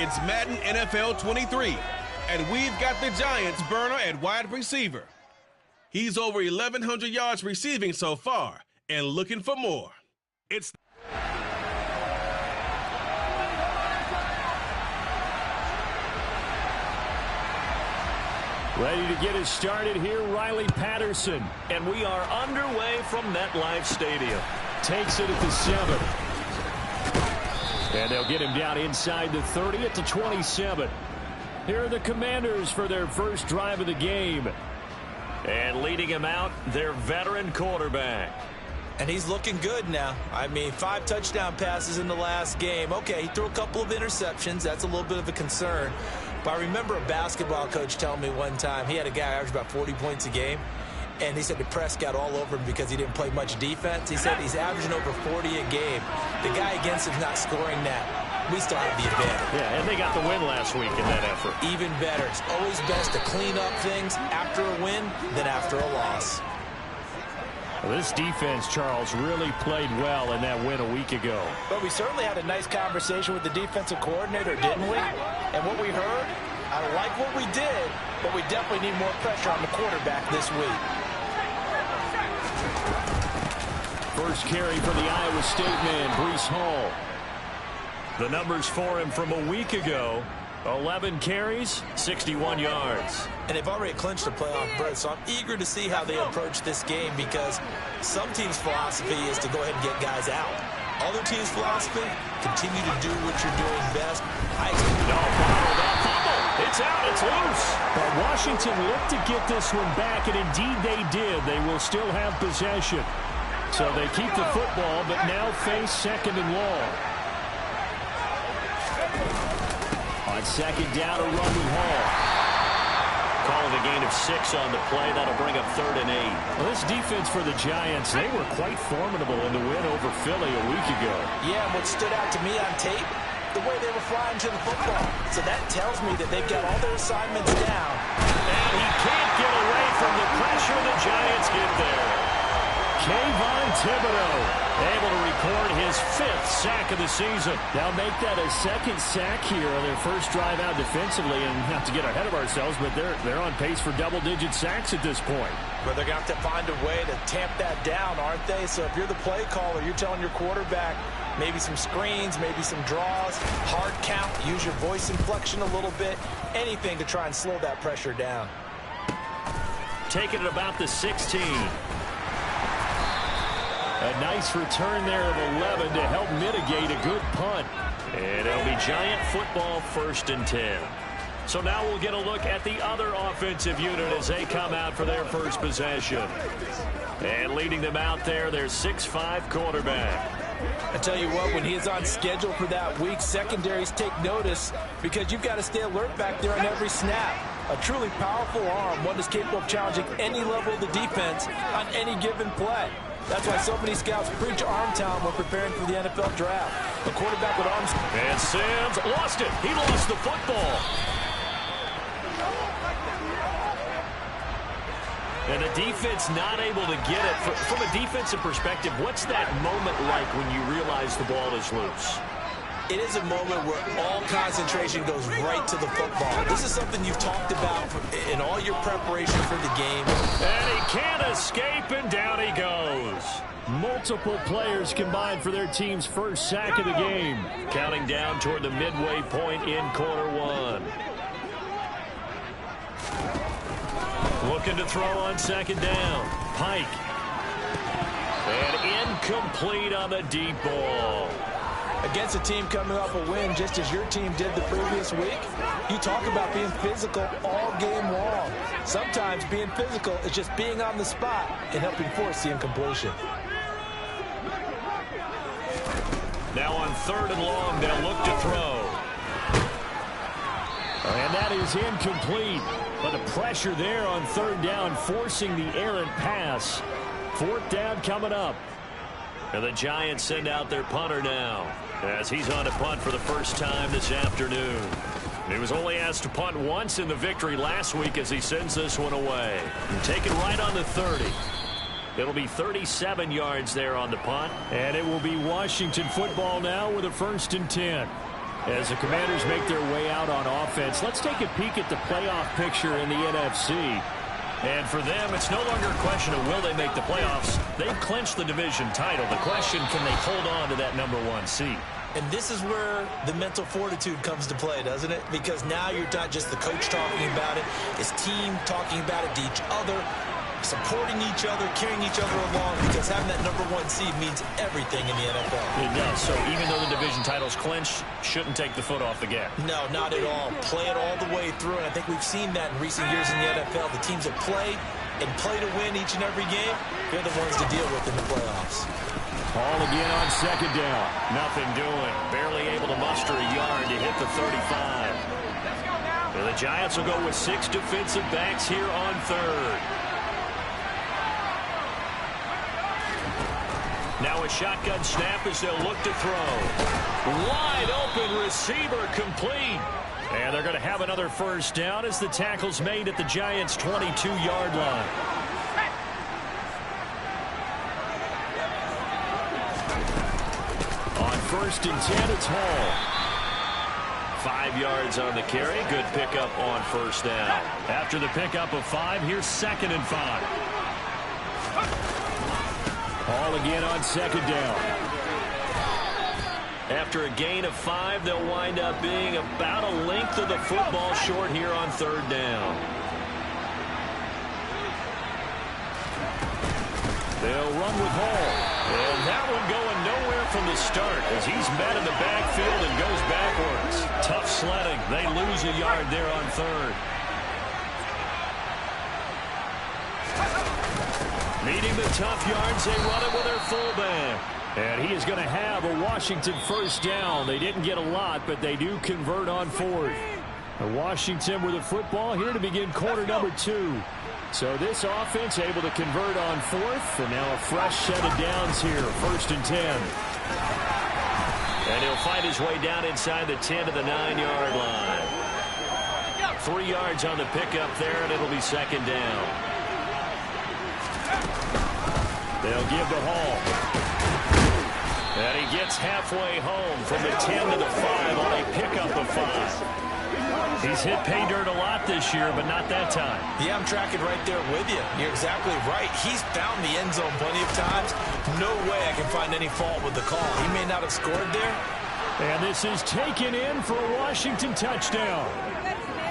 It's Madden NFL 23, and we've got the Giants burner at wide receiver. He's over 1,100 yards receiving so far and looking for more. It's ready to get us started here, Riley Patterson. And we are underway from MetLife Stadium. Takes it at the 7. And they'll get him down inside the 30 at the 27. Here are the Commanders for their first drive of the game. And leading him out, their veteran quarterback. And he's looking good now. I mean, 5 touchdown passes in the last game. Okay, he threw a couple of interceptions. That's a little bit of a concern. But I remember a basketball coach telling me one time he had a guy average about 40 points a game. And he said the press got all over him because he didn't play much defense. He said he's averaging over 40 a game. The guy against him's not scoring that. We still have the advantage. Yeah, and they got the win last week in that effort. Even better. It's always best to clean up things after a win than after a loss. Well, this defense, Charles, really played well in that win a week ago. But we certainly had a nice conversation with the defensive coordinator, didn't we? And what we heard, I like what we did, but we definitely need more pressure on the quarterback this week. First carry for the Iowa State man, Breece Hall. The numbers for him from a week ago, 11 carries, 61 yards. And they've already clinched a playoff berth, so I'm eager to see how they approach this game because some teams' philosophy is to go ahead and get guys out. Other teams' philosophy, continue to do what you're doing best. It's out, it's loose. But Washington looked to get this one back, and indeed they did. They will still have possession. So they keep the football, but now face second and long. On second down, a run with Hall. Calling a gain of 6 on the play. That'll bring up 3rd and 8. Well, this defense for the Giants, they were quite formidable in the win over Philly a week ago. Yeah, and what stood out to me on tape, the way they were flying to the football. So that tells me that they've got all their assignments down. And he can't get away from the pressure. The Giants get there. Kayvon Thibodeau able to record his 5th sack of the season. They'll make that a 2nd sack here on their first drive out defensively, and not to get ahead of ourselves, but they're on pace for double-digit sacks at this point. But they're going to have to find a way to tamp that down, aren't they? So if you're the play caller, you're telling your quarterback maybe some screens, maybe some draws, hard count, use your voice inflection a little bit, anything to try and slow that pressure down. Taking it about the 16. A nice return there of 11 to help mitigate a good punt. And it'll be Giant football 1st and 10. So now we'll get a look at the other offensive unit as they come out for their first possession. And leading them out there, their 6'5" quarterback. I tell you what, when he is on schedule for that week, secondaries take notice because you've got to stay alert back there on every snap. A truly powerful arm, one that's capable of challenging any level of the defense on any given play. That's why so many scouts preach arm talent when preparing for the NFL draft. A quarterback with arms. And Sims lost it. He lost the football. And the defense not able to get it. From a defensive perspective, what's that moment like when you realize the ball is loose? It is a moment where all concentration goes right to the football. This is something you've talked about in all your preparation for the game. And he can't escape, and down he goes. Multiple players combined for their team's first sack of the game. Counting down toward the midway point in quarter 1. Looking to throw on 2nd down. Pike. And incomplete on the deep ball. Against a team coming off a win just as your team did the previous week, you talk about being physical all game long. Sometimes being physical is just being on the spot and helping force the incompletion. Now on 3rd and long, they'll look to throw. And that is incomplete. But the pressure there on 3rd down, forcing the errant pass. 4th down coming up. And the Giants send out their punter now, as he's on to punt for the first time this afternoon. He was only asked to punt once in the victory last week as he sends this one away. And taken right on the 30. It'll be 37 yards there on the punt. And it will be Washington football now with a 1st and 10. As the Commanders make their way out on offense, let's take a peek at the playoff picture in the NFC. And for them, it's no longer a question of will they make the playoffs. They've clinched the division title. The question, can they hold on to that #1 seed? And this is where the mental fortitude comes to play, doesn't it? Because now you're not just the coach talking about it, it's team talking about it to each other, supporting each other, carrying each other along, because having that #1 seed means everything in the NFL. It does. So even though the division title's clinched, shouldn't take the foot off the gas. No, not at all. Play it all the way through, and I think we've seen that in recent years in the NFL. The teams that play and play to win each and every game, they're the ones to deal with in the playoffs. Ball again on second down. Nothing doing. Barely able to muster a yard to hit the 35. So the Giants will go with 6 defensive backs here on third. Now a shotgun snap as they'll look to throw. Wide open receiver complete. And they're going to have another first down as the tackle's made at the Giants' 22-yard line. On 1st and 10, it's Hall. 5 yards on the carry. Good pickup on first down. After the pickup of 5, here's 2nd and 5. Hall again on second down. After a gain of 5, they'll wind up being about a length of the football short here on 3rd down. They'll run with Hall. And that one going nowhere from the start as he's met in the backfield and goes backwards. Tough sledding. They lose a yard there on 3rd. Meeting the tough yards, they run it with their fullback. And he is going to have a Washington first down. They didn't get a lot, but they do convert on 4th. Washington with the football here to begin quarter number 2. So this offense able to convert on 4th, and now a fresh set of downs here, 1st and 10. And he'll fight his way down inside the 10 to the 9-yard line. 3 yards on the pickup there, and it'll be 2nd down. They'll give to Hall. And he gets halfway home from the 10 to the 5 on a pickup of 5. He's hit pay dirt a lot this year, but not that time. Yeah, I'm tracking right there with you. You're exactly right. He's found the end zone plenty of times. No way I can find any fault with the call. He may not have scored there. And this is taken in for a Washington touchdown.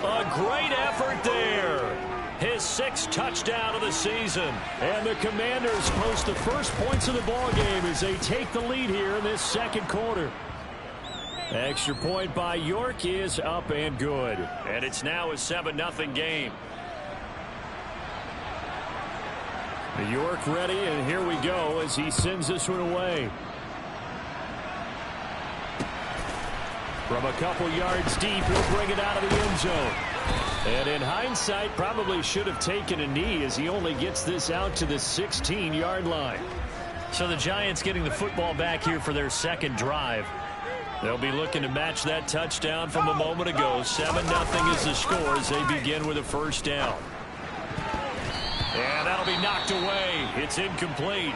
A great effort there. His 6th touchdown of the season. And the Commanders post the first points of the ballgame as they take the lead here in this 2nd quarter. Extra point by York is up and good. And it's now a 7-0 game. York ready, and here we go as he sends this one away. From a couple yards deep, he'll bring it out of the end zone. And in hindsight, probably should have taken a knee as he only gets this out to the 16-yard line. So the Giants getting the football back here for their 2nd drive. They'll be looking to match that touchdown from a moment ago. 7-0 is the score as they begin with a first down. And that'll be knocked away. It's incomplete.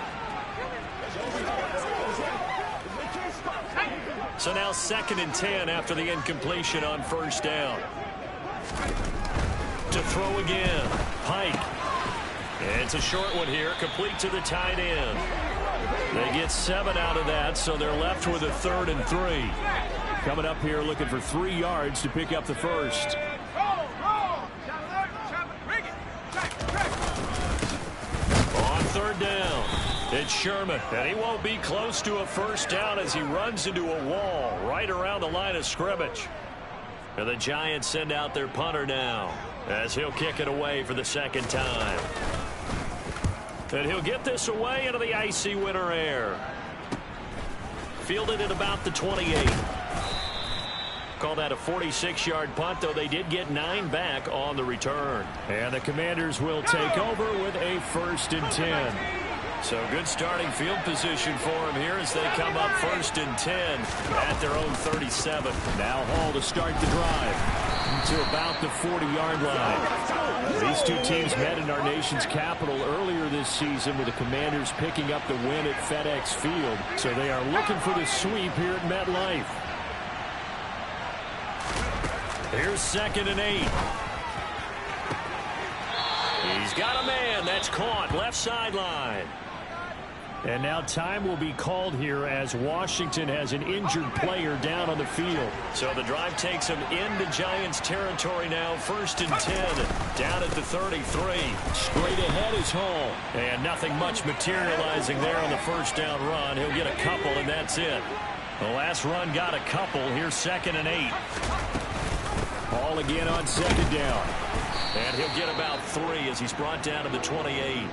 So now 2nd and 10 after the incompletion on first down. To throw again. Pike. And it's a short one here, complete to the tight end. They get 7 out of that, so they're left with a 3rd and 3. Coming up here looking for 3 yards to pick up the first. On 3rd down, it's Sherman, and he won't be close to a first down as he runs into a wall right around the line of scrimmage. And the Giants send out their punter now as he'll kick it away for the 2nd time. And he'll get this away into the icy winter air. Fielded at about the 28. Call that a 46-yard punt, though they did get 9 back on the return. And the Commanders will take over with a 1st and 10. So good starting field position for him here as they come up 1st and 10 at their own 37. Now Hall to start the drive to about the 40-yard line. These two teams met in our nation's capital earlier this season with the Commanders picking up the win at FedEx Field. So they are looking for the sweep here at MetLife. Here's 2nd and 8. He's got a man. That's caught. Left sideline. And now time will be called here as Washington has an injured player down on the field. So the drive takes him into Giants territory now. 1st and 10. Down at the 33. Straight ahead is Hall. And nothing much materializing there on the 1st down run. He'll get a couple, and that's it. The last run got a couple. Here's 2nd and 8. Hall again on 2nd down. And he'll get about 3 as he's brought down to the 28.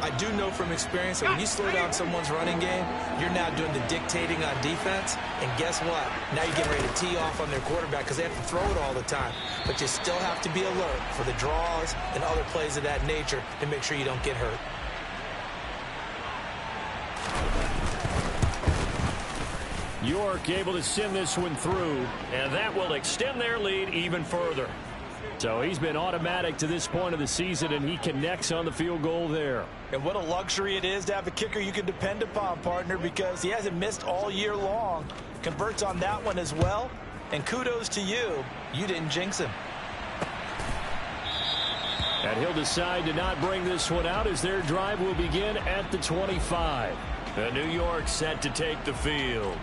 I do know from experience that when you slow down someone's running game, you're now doing the dictating on defense. And guess what? Now you're getting ready to tee off on their quarterback because they have to throw it all the time. But you still have to be alert for the draws and other plays of that nature to make sure you don't get hurt. York able to send this one through, and that will extend their lead even further. So he's been automatic to this point of the season, and he connects on the field goal there. And what a luxury it is to have a kicker you can depend upon, partner, because he hasn't missed all year long. Converts on that one as well. And kudos to you. You didn't jinx him. And he'll decide to not bring this one out as their drive will begin at the 25. And New York set to take the field.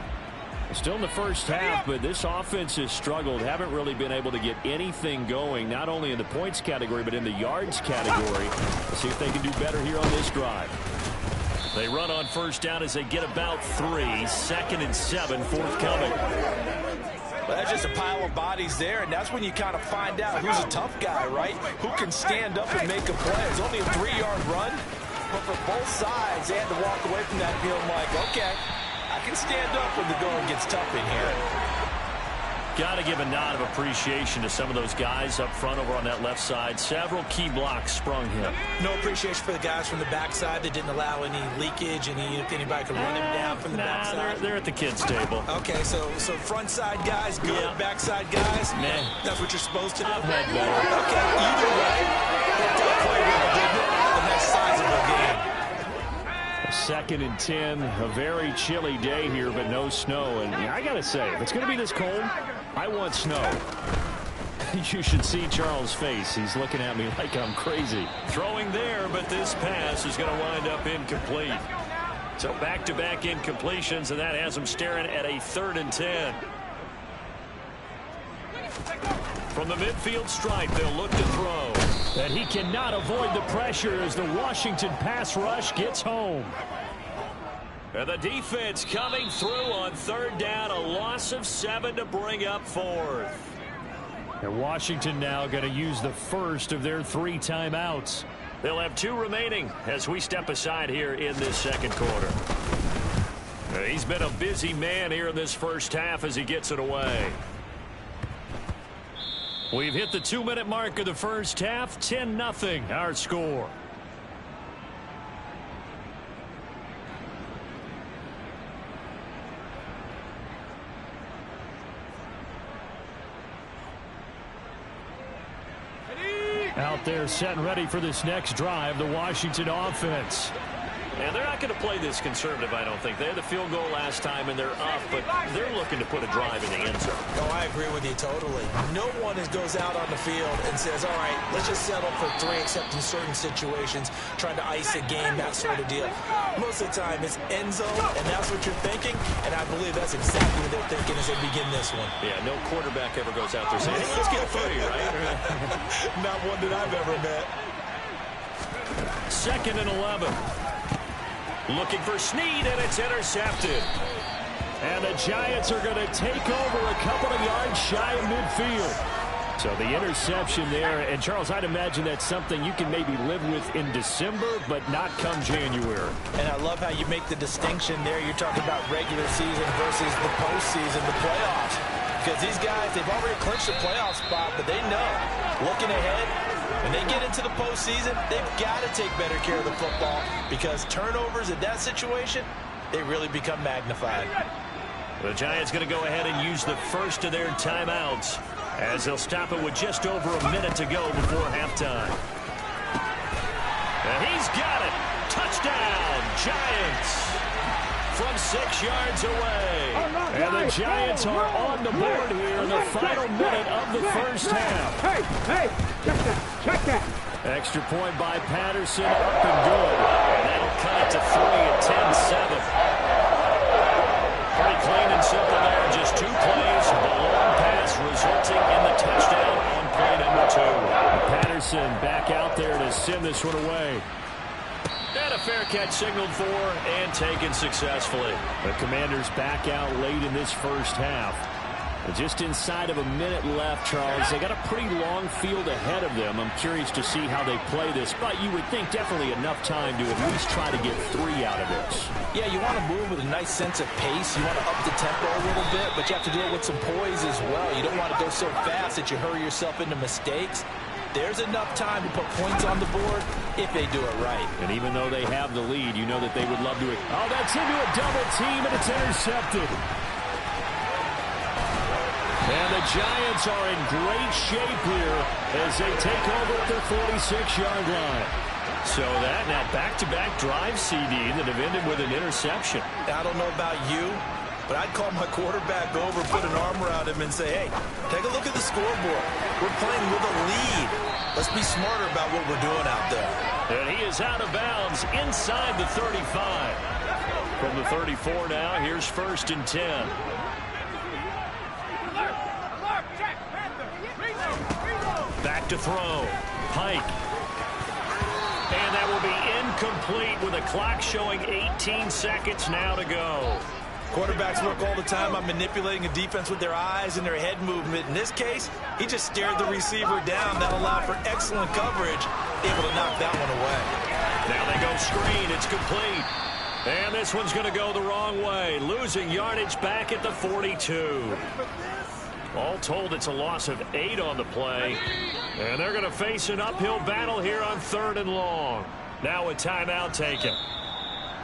Still in the first half, but this offense has struggled. Haven't really been able to get anything going, not only in the points category, but in the yards category. Let's see if they can do better here on this drive. They run on 1st down as they get about 3. 2nd and 7, forthcoming. Well, that's just a pile of bodies there, and that's when you kind of find out who's a tough guy, right? Who can stand up and make a play. It's only a 3-yard run, but for both sides, they had to walk away from that feeling like, okay, I can stand up when the going gets tough in here. Got to give a nod of appreciation to some of those guys up front over on that left side. Several key blocks sprung him. No appreciation for the guys from the backside that didn't allow any leakage, and if anybody could run him down from the backside. They're at the kids' table. Okay, so front side guys, good. Yeah. Backside guys, man, that's what you're supposed to do. I've had better. Okay, either way, worked out quite well, didn't it? A nice sizable game. 2nd and 10, a very chilly day here, but no snow. And I got to say, if it's going to be this cold, I want snow. You should see Charles' face. He's looking at me like I'm crazy. Throwing there, but this pass is going to wind up incomplete. So back-to-back incompletions, and that has him staring at a 3rd and 10. From the midfield stripe, they'll look to throw. And he cannot avoid the pressure as the Washington pass rush gets home. And the defense coming through on 3rd down, a loss of 7 to bring up 4th. And Washington now going to use the first of their 3 timeouts. They'll have 2 remaining as we step aside here in this 2nd quarter. He's been a busy man here in this first half as he gets it away. We've hit the 2-minute mark of the first half. 10-0 our score. Out there set and ready for this next drive, the Washington offense. And they're not going to play this conservative, I don't think. They had the field goal last time, and they're up, but they're looking to put a drive in the end zone. Oh, I agree with you totally. No one goes out on the field and says, all right, let's just settle for 3, except in certain situations, trying to ice a game, that sort of deal. Most of the time, it's end zone, and that's what you're thinking, and I believe that's exactly what they're thinking as they begin this one. Yeah, no quarterback ever goes out there saying, hey, let's get 3, right? Not one that I've ever met. 2nd and 11. Looking for Snead, and it's intercepted. And the Giants are going to take over a couple of yards shy of midfield. So the interception there, and Charles, I'd imagine that's something you can maybe live with in December, but not come January. And I love how you make the distinction there. You're talking about regular season versus the postseason, the playoffs. Because these guys, they've already clinched the playoff spot, but they know, looking ahead, when they get into the postseason, they've got to take better care of the football because turnovers in that situation, they really become magnified. The Giants going to go ahead and use the first of their timeouts as they'll stop it with just over a minute to go before halftime. And he's got it. Touchdown, Giants. from 6 yards away. And the Giants are on the board here in the final minute of the first half. Hey, check that. Extra point by Patterson, up and good. And that'll cut it to 3 at 10-7. Pretty clean and simple there. Just 2 plays. The long pass resulting in the touchdown on play number 2. Patterson back out there to send this one away. And a fair catch signaled for and taken successfully. The Commanders back out late in this first half. Just inside of a minute left, Charles. They got a pretty long field ahead of them. I'm curious to see how they play this, but you would think definitely enough time to at least try to get 3 out of this. Yeah, you want to move with a nice sense of pace. You want to up the tempo a little bit, but you have to do it with some poise as well. You don't want to go so fast that you hurry yourself into mistakes. There's enough time to put points on the board if they do it right. And even though they have the lead, you know that they would love to. Oh, that's into a double team, and it's intercepted. And the Giants are in great shape here as they take over at their 46-yard line. So that back-to-back drive CD that have ended with an interception. I don't know about you, but I'd call my quarterback over, put an arm around him, and say, hey, take a look at the scoreboard. We're playing with a lead. Let's be smarter about what we're doing out there. And he is out of bounds inside the 35. From the 34 now, here's 1st and 10. Back to throw. Pike. And that will be incomplete with a clock showing 18 seconds now to go. Quarterbacks work all the time on manipulating a defense with their eyes and their head movement. In this case, he just stared the receiver down. That allowed for excellent coverage, able to knock that one away. Now they go screen. It's complete. And this one's going to go the wrong way. Losing yardage back at the 42. All told, it's a loss of 8 on the play. And they're going to face an uphill battle here on 3rd and long. Now a timeout taken.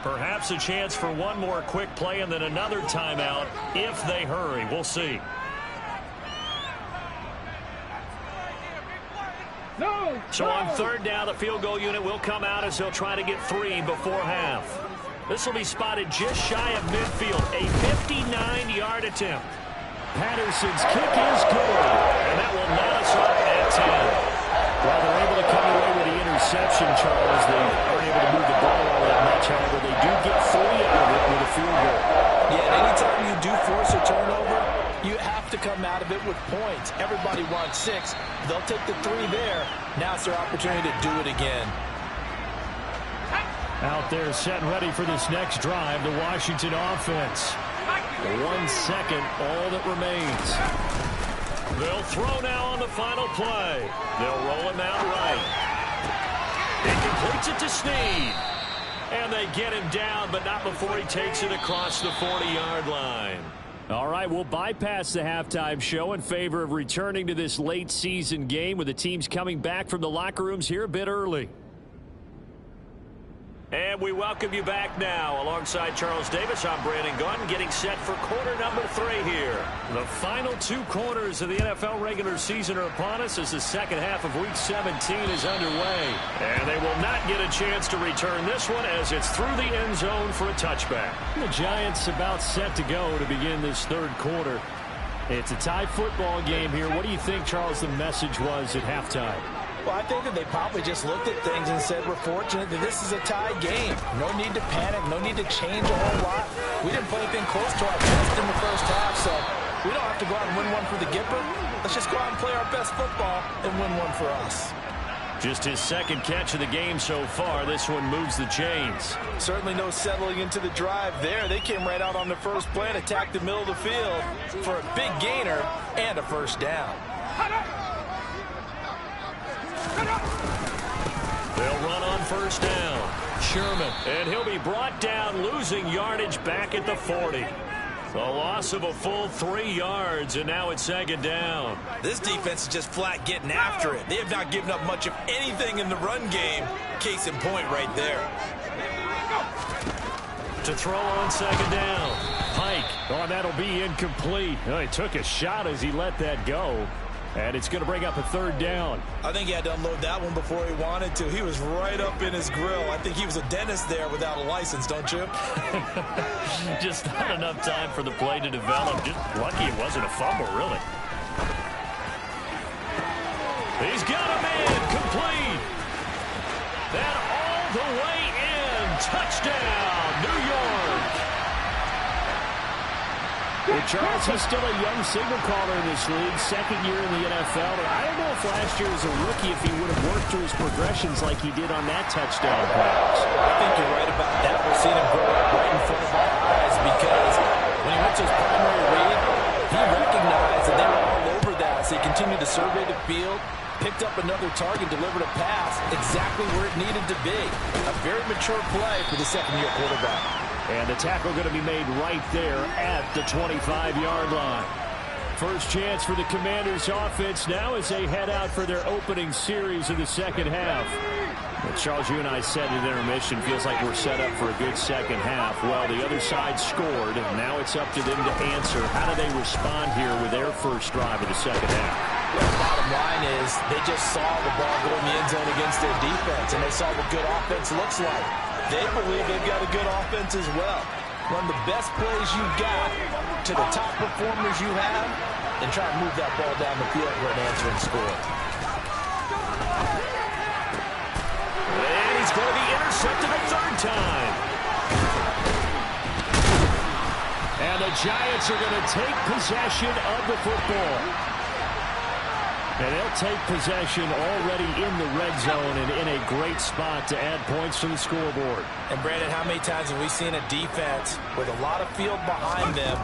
Perhaps a chance for one more quick play and then another timeout if they hurry. We'll see. So on 3rd down, the field goal unit will come out as they'll try to get 3 before half. This will be spotted just shy of midfield. A 59-yard attempt. Patterson's kick is good. And that will knot us up at 10. Well, they're able to come away with the interception, Charles. They aren't able to move the ball all that much. However, they do get 3 out of it with a field goal. Yeah, anytime you do force a turnover, you have to come out of it with points. Everybody wants 6. They'll take the 3 there. Now it's their opportunity to do it again. Out there set and ready for this next drive, the Washington offense. 1 second, all that remains. They'll throw now on the final play. They'll roll him out right. He completes it to Snead. And they get him down, but not before he takes it across the 40-yard line. All right, we'll bypass the halftime show in favor of returning to this late season game with the teams coming back from the locker rooms here a bit early. And we welcome you back now. Alongside Charles Davis, I'm Brandon Gunn, getting set for quarter number 3 here. The final 2 quarters of the NFL regular season are upon us as the second half of Week 17 is underway. And they will not get a chance to return this one as it's through the end zone for a touchback. The Giants about set to go to begin this 3rd quarter. It's a tie football game here. What do you think, Charles, the message was at halftime? Well, I think that they probably just looked at things and said, we're fortunate that this is a tie game. No need to panic. No need to change a whole lot. We didn't play anything close to our best in the first half, so we don't have to go out and win one for the Gipper. Let's just go out and play our best football and win one for us. Just his 2nd catch of the game so far. This one moves the chains. Certainly no settling into the drive there. They came right out on the first play and attacked the middle of the field for a big gainer and a first down. They'll run on first down. Sherman. And he'll be brought down, losing yardage back at the 40. A loss of a full 3 yards, and now it's 2nd down. This defense is just flat getting after it. They have not given up much of anything in the run game. Case in point right there. To throw on 2nd down. Pike. Oh, that'll be incomplete. Oh, he took a shot as he let that go. And it's going to bring up a third down. I think he had to unload that one before he wanted to. He was right up in his grill. I think he was a dentist there without a license, don't you? Just not enough time for the play to develop. Just lucky it wasn't a fumble, really. He's got him in, complete. And all the way in. Touchdown, New York. Well, Charles, he's still a young signal caller in this league, second year in the NFL. But I don't know if last year as a rookie, if he would have worked through his progressions like he did on that touchdown pass. I think you're right about that. We're seeing him grow up right in front of our eyes because when he went to his primary read, he recognized that they were all over that. So he continued to survey the field, picked up another target, delivered a pass exactly where it needed to be. A very mature play for the second-year quarterback. And the tackle going to be made right there at the 25-yard line. First chance for the Commanders' offense now as they head out for their opening series of the second half. Well, Charles, you and I said at intermission, feels like we're set up for a good second half. Well, the other side scored, and now it's up to them to answer. How do they respond here with their first drive of the second half? Well, the bottom line is they just saw the ball go in the end zone against their defense, and they saw what good offense looks like. They believe they've got a good offense as well. Run the best plays you've got to the top performers you have, and try to move that ball down the field for an answering score. And he's going to be intercepted a third time. And the Giants are going to take possession of the football. And they'll take possession already in the red zone and in a great spot to add points to the scoreboard. And, Brandon, how many times have we seen a defense with a lot of field behind them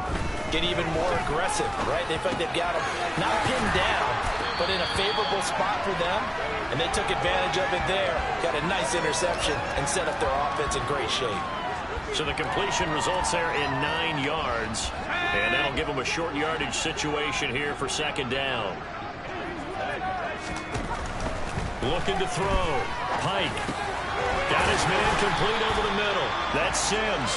get even more aggressive, right? They feel like they've got them not pinned down, but in a favorable spot for them, and they took advantage of it there. Got a nice interception and set up their offense in great shape. So the completion results there in 9 yards, and that'll give them a short yardage situation here for second down. Looking to throw. Pike. Got his man complete over the middle. That's Sims.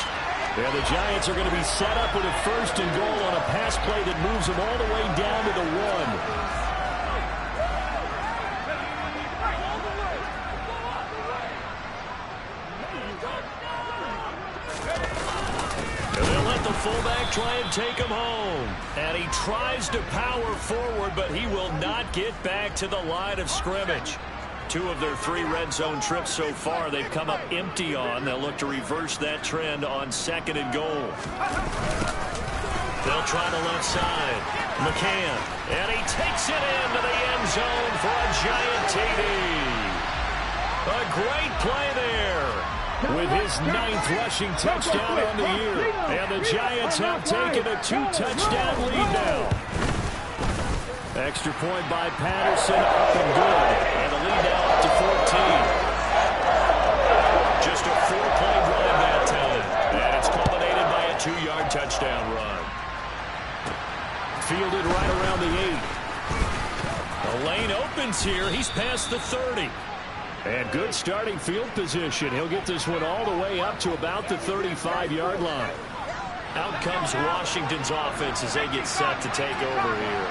Yeah, the Giants are going to be set up with a first and goal on a pass play that moves them all the way down to the 1. And they'll let the fullback try and take him home. And he tries to power forward, but he will not get back to the line of scrimmage. 2 of their 3 red zone trips so far they've come up empty on. They'll look to reverse that trend on second and goal. They'll try the left side. McCann. And he takes it into the end zone for a Giant TD. A great play there. With his 9th rushing touchdown on the year. And the Giants have taken a 2-touchdown lead now. Extra point by Patterson, up and good. And the lead now up to 14. Just a 4-play drive that time. And it's culminated by a 2-yard touchdown run. Fielded right around the 8. The lane opens here. He's past the 30. And good starting field position. He'll get this one all the way up to about the 35-yard line. Out comes Washington's offense as they get set to take over here.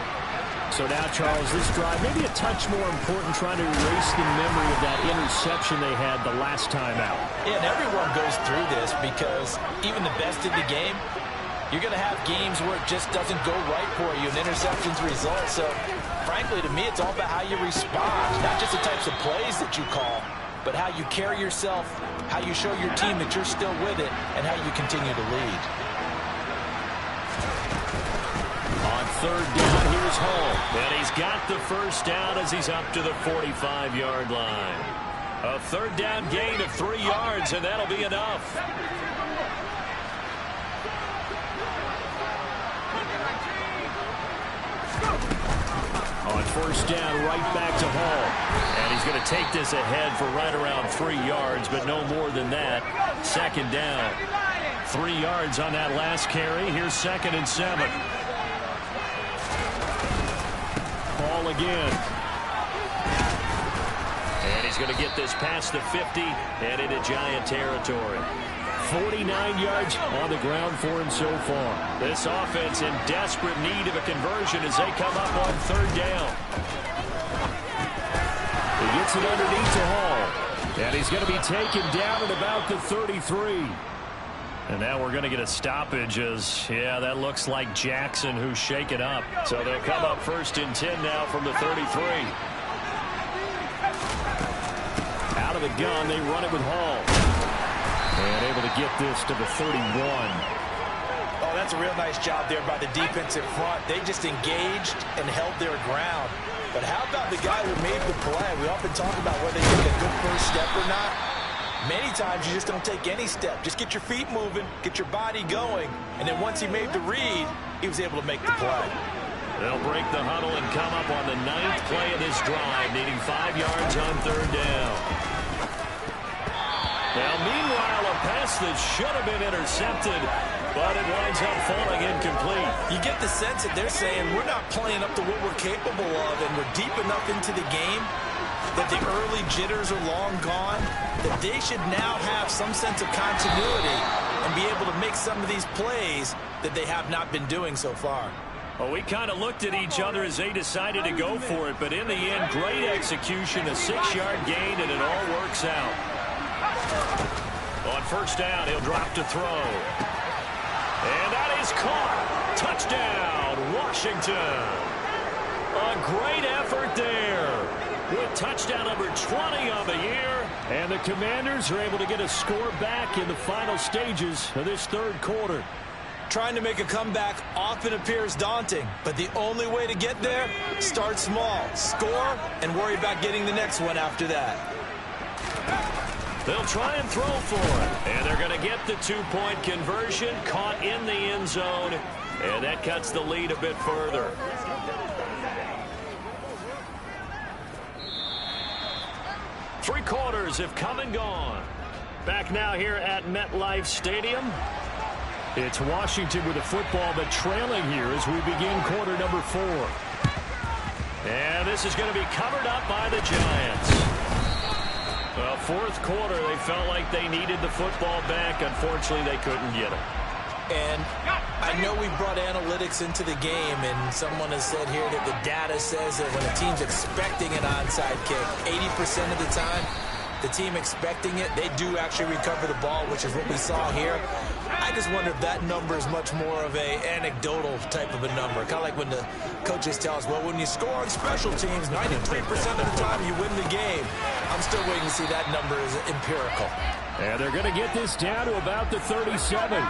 So now, Charles, this drive maybe a touch more important, trying to erase the memory of that interception they had the last time out. Yeah, and everyone goes through this because even the best in the game, you're going to have games where it just doesn't go right for you and interceptions result. So, frankly, to me, it's all about how you respond, not just the types of plays that you call, but how you carry yourself, how you show your team that you're still with it, and how you continue to lead. On third down, here's Hall. And he's got the first down as he's up to the 45-yard line. A third down gain of 3 yards, and that'll be enough. On first down, right back to Hall. And he's going to take this ahead for right around 3 yards, but no more than that. Second down. 3 yards on that last carry. Here's 2nd and 7. Hall again. And he's going to get this past the 50 and into Giant territory. 49 yards on the ground for him so far. This offense in desperate need of a conversion as they come up on third down. He gets it underneath to Hall. And he's going to be taken down at about the 33. And now we're going to get a stoppage as, yeah, that looks like Jackson who's shaken up. So they'll come up 1st and 10 now from the 33. Out of the gun, they run it with Hall. And able to get this to the 31. Oh, that's a real nice job there by the defensive front. They just engaged and held their ground. But how about the guy who made the play? We often talk about whether they take a good first step or not. Many times you just don't take any step. Just get your feet moving, get your body going, and then once he made the read, he was able to make the play. They'll break the huddle and come up on the 9th play of this drive, needing 5 yards on third down. Now, meanwhile, a pass that should have been intercepted, but it winds up falling incomplete. You get the sense that they're saying we're not playing up to what we're capable of, and we're deep enough into the game that the early jitters are long gone, that they should now have some sense of continuity and be able to make some of these plays that they have not been doing so far. Well, we kind of looked at each other as they decided to go for it, but in the end, great execution, a 6-yard gain, and it all works out. On first down, he'll drop to throw. And that is caught. Touchdown, Washington. A great effort there. With touchdown number 20 on the year. And the Commanders are able to get a score back in the final stages of this third quarter. Trying to make a comeback often appears daunting, but the only way to get there, start small, score, and worry about getting the next one after that. They'll try and throw for it. And they're going to get the 2-point conversion, caught in the end zone, and that cuts the lead a bit further. Three quarters have come and gone. Back now here at MetLife Stadium. It's Washington with the football, but trailing here as we begin quarter number 4. And this is going to be covered up by the Giants. Well, fourth quarter, they felt like they needed the football back. Unfortunately, they couldn't get it. And I know we brought analytics into the game, and someone has said here that the data says that when a team's expecting an onside kick, 80% of the time, the team expecting it, they do actually recover the ball, which is what we saw here. I just wonder if that number is much more of a anecdotal type of a number. Kind of like when the coaches tell us, well, when you score on special teams, 93% of the time you win the game. I'm still waiting to see that number is empirical. And they're going to get this down to about the 37.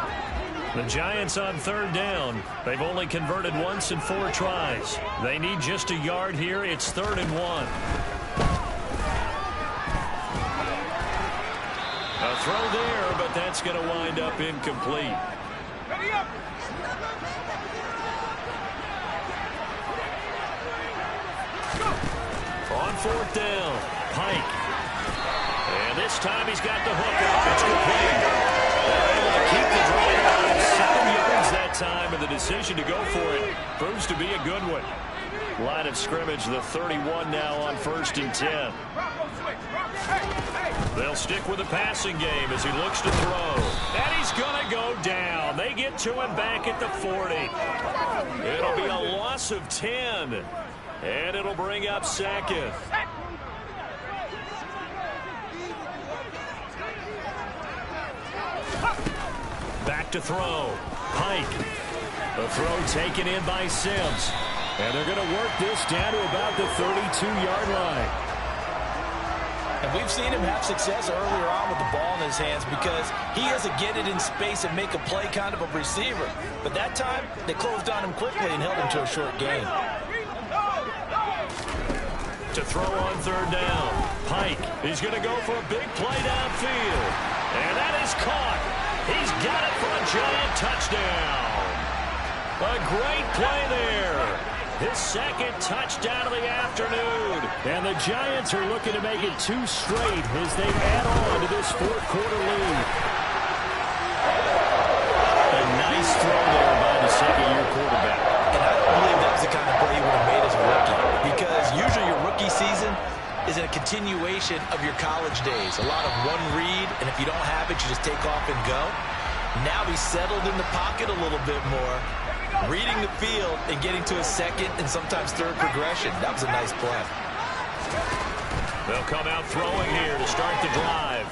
The Giants on third down. They've only converted once in 4 tries. They need just a yard here. It's 3rd and 1. A throw there, but that's going to wind up incomplete. On 4th down, Pike. And this time he's got the hook up. It's complete. They're able to keep the drive out. 7 yards that time, and the decision to go for it proves to be a good one. Line of scrimmage, the 31 now on 1st and 10. They'll stick with the passing game as he looks to throw. And he's going to go down. They get to him back at the 40. It'll be a loss of 10. And it'll bring up 2nd. Back to throw. Pike. The throw taken in by Sims. And they're going to work this down to about the 32-yard line. And we've seen him have success earlier on with the ball in his hands because he has a get it in space and make a play kind of a receiver. But that time, they closed on him quickly and held him to a short gain. To throw on 3rd down. Pike. He's going to go for a big play downfield. And that is caught. He's got it for a giant touchdown. A great play there. His 2nd touchdown of the afternoon. And the Giants are looking to make it 2 straight as they add on to this 4th quarter lead. A nice throw there by the 2nd-year quarterback. And I don't believe that was the kind of play he would have made as a rookie. Because usually your rookie season, is a continuation of your college days. A lot of one read, and if you don't have it, you just take off and go. Now he's settled in the pocket a little bit more, reading the field and getting to a second and sometimes third progression. That was a nice play. They'll come out throwing here to start the drive.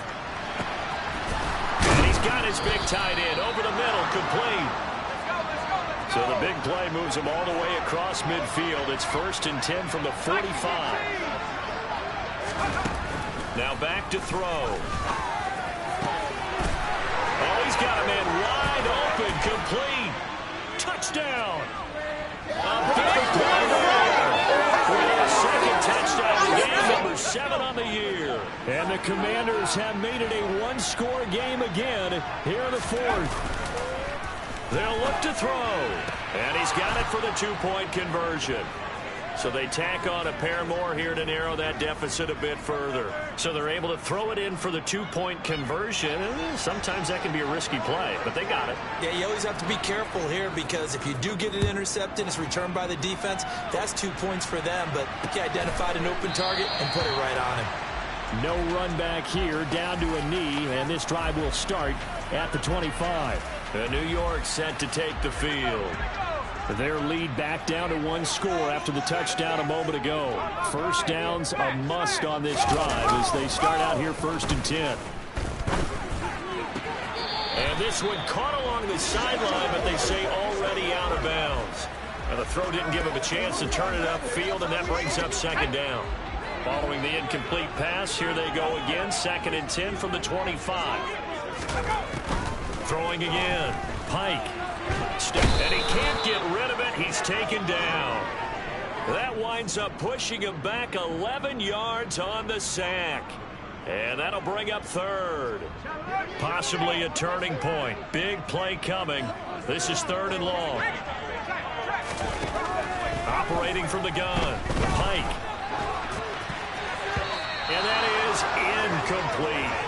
And he's got his big tight end over the middle, complete. So the big play moves him all the way across midfield. It's 1st and 10 from the 45. Now back to throw. Oh, he's got a man wide open, complete. Touchdown. A big play there. A second touchdown in game, number 7 on the year. And the Commanders have made it a one-score game again here in the 4th. They'll look to throw. And he's got it for the 2-point conversion. So they tack on a pair more here to narrow that deficit a bit further. So they're able to throw it in for the 2-point conversion. Sometimes that can be a risky play, but they got it. Yeah, you always have to be careful here because if you do get it intercepted, it's returned by the defense. That's 2 points for them, but he identified an open target and put it right on him. No run back here, down to a knee, and this drive will start at the 25. And New York set to take the field. Their lead back down to 1 score after the touchdown a moment ago. First down's a must on this drive as they start out here 1st and 10. And this one caught along the sideline, but they say already out of bounds. And the throw didn't give him a chance to turn it upfield, and that brings up 2nd down. Following the incomplete pass, here they go again, 2nd and 10 from the 25. Throwing again, Pike. And he can't get rid of it. He's taken down. That winds up pushing him back 11 yards on the sack. And that'll bring up 3rd. Possibly a turning point. Big play coming. This is 3rd and long. Operating from the gun, Pike. And that is incomplete.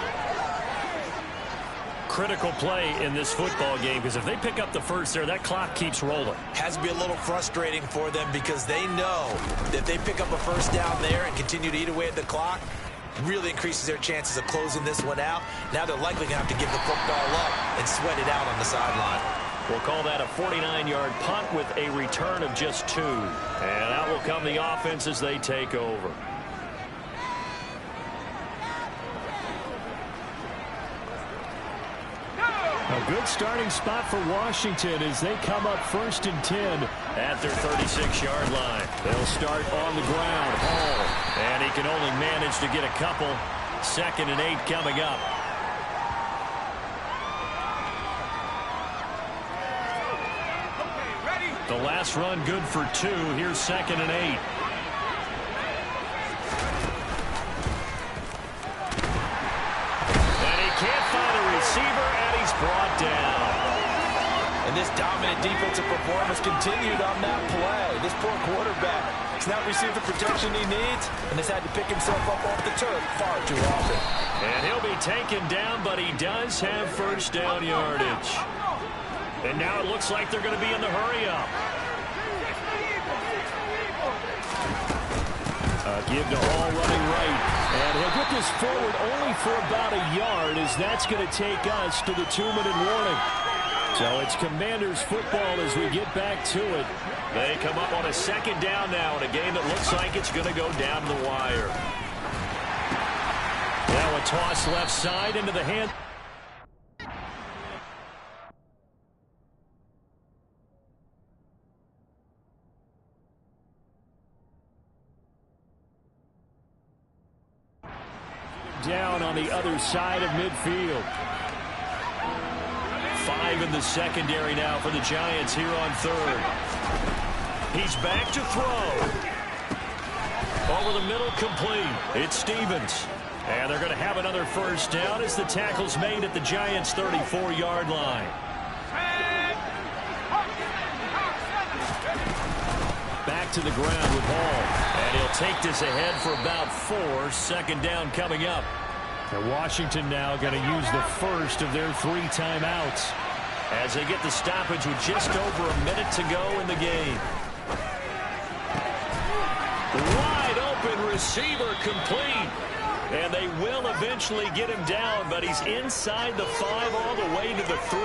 Critical play in this football game because if they pick up the first there, that clock keeps rolling. Has to be a little frustrating for them because they know that if they pick up a first down there and continue to eat away at the clock, really increases their chances of closing this one out. Now they're likely going to have to give the football up and sweat it out on the sideline. We'll call that a 49-yard punt with a return of just 2. And out will come the offense as they take over. A good starting spot for Washington as they come up 1st and 10 at their 36-yard line. They'll start on the ground. Hall. And he can only manage to get a couple. 2nd and 8 coming up. The last run good for 2. Here's 2nd and 8. And he can't find a receiver, and he's brought down. And this dominant defensive performance continued on that play. This poor quarterback has not received the protection he needs and has had to pick himself up off the turf far too often. And he'll be taken down, but he does have first down yardage. And now it looks like they're going to be in the hurry-up. Give to Hall running right. And he'll put this forward only for about a yard as that's going to take us to the 2-minute warning. So it's Commanders football as we get back to it. They come up on a 2nd down now in a game that looks like it's going to go down to the wire. Now a toss left side into the hand. Down on the other side of midfield. 5 in the secondary now for the Giants here on 3rd. He's back to throw. Over the middle, complete. It's Stevens. And they're going to have another first down as the tackle's made at the Giants' 34-yard line. Back to the ground with Hall. And he'll take this ahead for about 4. 2nd down coming up. And Washington now going to use the first of their 3 timeouts as they get the stoppage with just over a minute to go in the game. Wide open receiver complete. And they will eventually get him down, but he's inside the 5 all the way to the 3.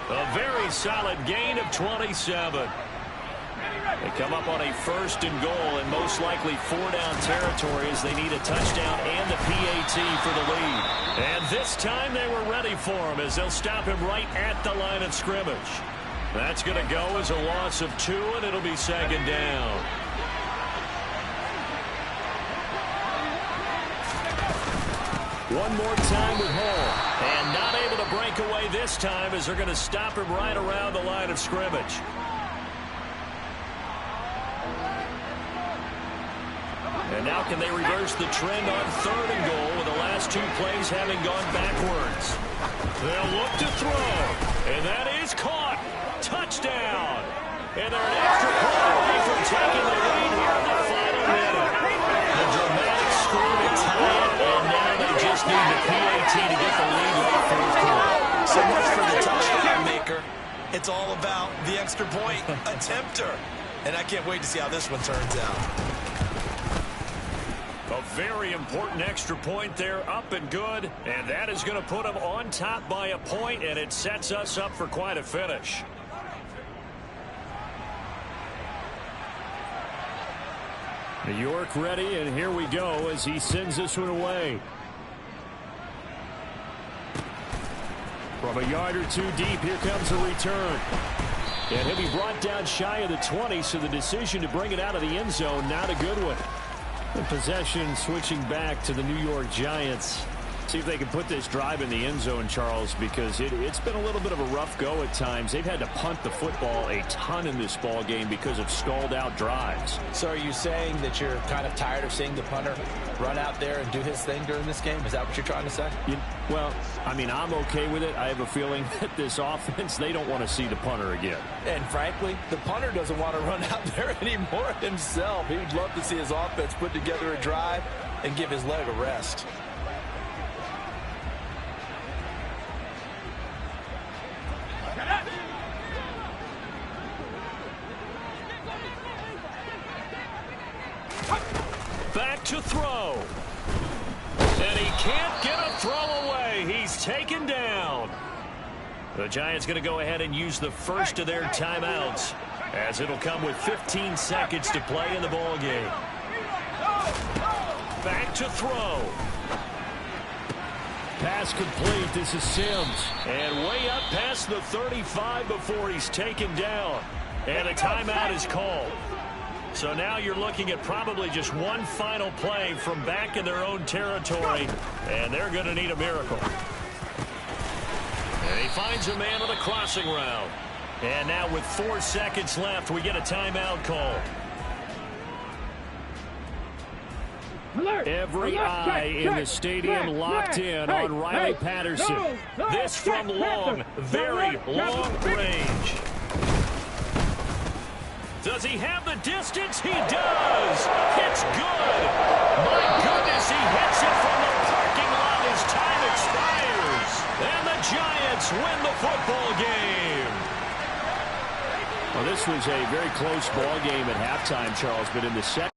A very solid gain of 27. They come up on a 1st and goal, and most likely 4-down territory as they need a touchdown and a PAT for the lead. And this time they were ready for him as they'll stop him right at the line of scrimmage. That's going to go as a loss of 2, and it'll be 2nd down. One more time with Hall. And not able to break away this time as they're going to stop him right around the line of scrimmage. And now can they reverse the trend on 3rd and goal with the last 2 plays having gone backwards? They'll look to throw. And that is caught. Touchdown. And they're an extra point away from taking the lead here in the final minute. The dramatic score to tie it, and now they just need the PAT to get the lead late 4th quarter. So much for the touchdown maker. It's all about the extra point attempter. And I can't wait to see how this one turns out. A very important extra point there, up and good. And that is going to put them on top by a point, and it sets us up for quite a finish. New York ready, and here we go as he sends this one away. From a yard or 2 deep, here comes a return. And he'll be brought down shy of the 20, so the decision to bring it out of the end zone, not a good one. The possession switching back to the New York Giants. See if they can put this drive in the end zone, Charles, because it's been a little bit of a rough go at times. They've had to punt the football a ton in this ball game because of stalled out drives. So are you saying that you're kind of tired of seeing the punter run out there and do his thing during this game? Is that what you're trying to say? Well, I mean, I'm okay with it. I have a feeling that this offense, they don't want to see the punter again. And frankly, the punter doesn't want to run out there anymore himself. He'd love to see his offense put together a drive and give his leg a rest. Back to throw. And he can't get a throw away. He's taken down. The Giants going to go ahead and use the first of their timeouts, as it'll come with 15 seconds to play in the ball game. Back to throw. Pass complete. This is Sims. And way up past the 35 before he's taken down. And a timeout is called. So now you're looking at probably just one final play from back in their own territory, and they're going to need a miracle. And he finds a man on the crossing route. And now with 4 seconds left, we get a timeout call. Every eye in the stadium locked in on Riley Patterson. This from long, very long range. Does he have the distance? He does. It's good. My goodness, he hits it from the parking lot as time expires. And the Giants win the football game. Well, this was a very close ball game at halftime, Charles, but in the second